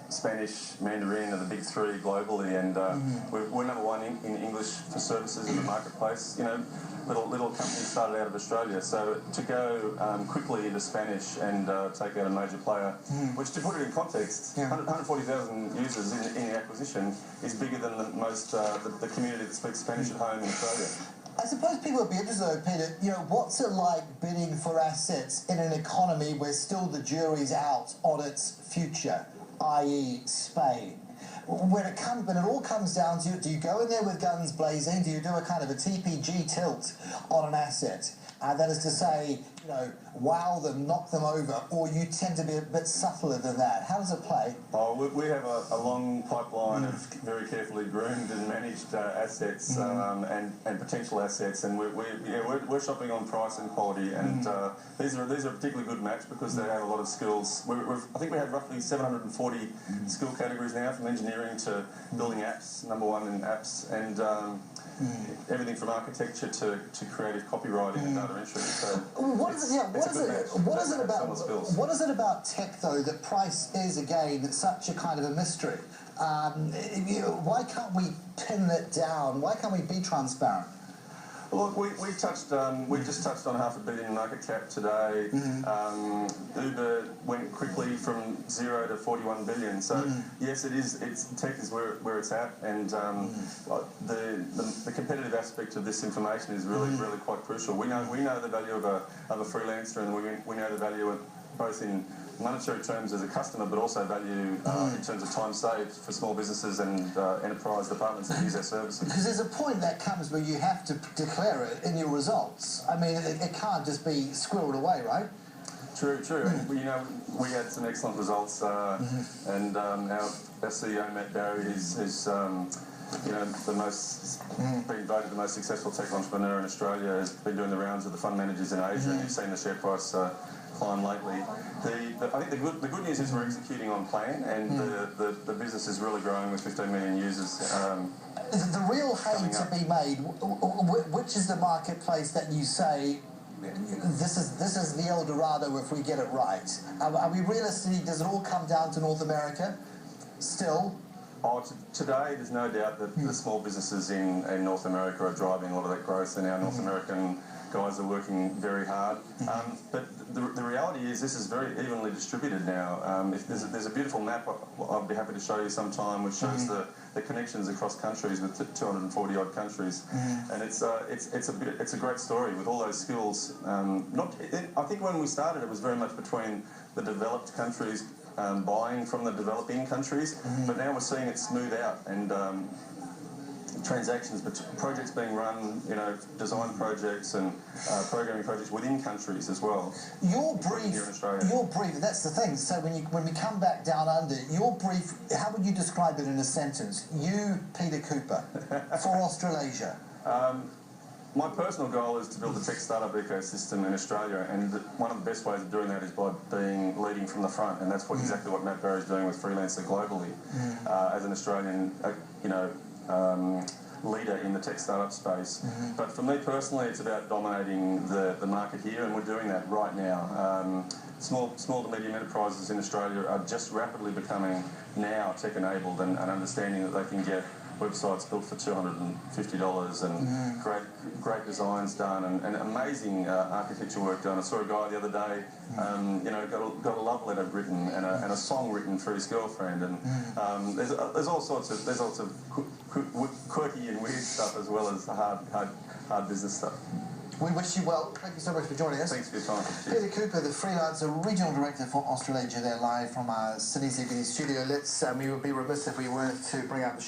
Spanish, Mandarin are the big three globally, and we're number one in English for services in the marketplace. You know, little companies started out of Australia, so to go quickly into Spanish and take out a major player, which, to put it in context, 140,000 users in the acquisition is bigger than the community that speaks Spanish at home in Australia. I suppose people would be interested, though, Peter, you know, what's it like bidding for assets in an economy where still the jury's out on its future, i.e. Spain? When it all comes down to, do you go in there with guns blazing? Do you do a kind of a TPG tilt on an asset? That is to say, you know, wow them, knock them over, or you tend to be a bit subtler than that. How does it play? Oh, we have a long pipeline of very carefully groomed and managed assets and potential assets, and we're shopping on price and quality, and these are a particularly good match because they have a lot of skills. I think we have roughly 740 skill categories now, from engineering to building apps, number one in apps, and everything from architecture to creative copywriting and data entry. So what is it about tech, though, that price is again such a kind of a mystery? Why can't we pin it down? Why can't we be transparent? Look, we just touched on $500 million market cap today. Uber went quickly from 0 to 41 billion. So yes, tech is where it's at, and the competitive aspect of this information is really quite crucial. We know the value of a freelancer, and we know the value of both in monetary terms as a customer, but also value in terms of time saved for small businesses and enterprise departments that use our services. Because there's a point that comes where you have to declare it in your results. I mean, it can't just be squirreled away, right? True. And, you know, we had some excellent results, and our CEO, Matt Barrie, is you know, being voted the most successful tech entrepreneur in Australia, has been doing the rounds of the fund managers in Asia, and you've seen the share price climb lately. I think the good news is we're executing on plan, and the business is really growing with 15 million users. The real hay to be made, which is the marketplace that you say, this is the El Dorado if we get it right? Are we realistic? Does it all come down to North America still? Oh, today there's no doubt that the small businesses in North America are driving a lot of that growth, and our North American guys are working very hard. But the reality is this is very evenly distributed now. If there's a beautiful map I'll be happy to show you sometime, which shows the connections across countries with 240 odd countries, and it's a great story with all those skills. I think when we started it was very much between the developed countries buying from the developing countries, but now we're seeing it smooth out, and transactions, projects being run, you know, design projects and programming projects within countries as well. Your brief, that's the thing. So when we come back down under, your brief, how would you describe it in a sentence? You, Peter Cooper, for Australasia. My personal goal is to build a tech startup ecosystem in Australia, and one of the best ways of doing that is by leading from the front, and that's exactly what Matt Barrie is doing with Freelancer globally, as an Australian, leader in the tech startup space. But for me personally, it's about dominating the market here, and we're doing that right now. Small to medium enterprises in Australia are just rapidly becoming now tech-enabled and understanding that they can get websites built for $250 and great designs done and amazing architecture work done. I saw a guy the other day, you know, got a love letter written and a song written for his girlfriend, and there's all sorts of quirky and weird stuff as well as hard business stuff. We wish you well. Thank you so much for joining us. Thanks for your time. Peter Cooper, the Freelancer Regional Director for Australasia, there live from our Sydney CBD studio. We would be remiss if we weren't to bring out the share.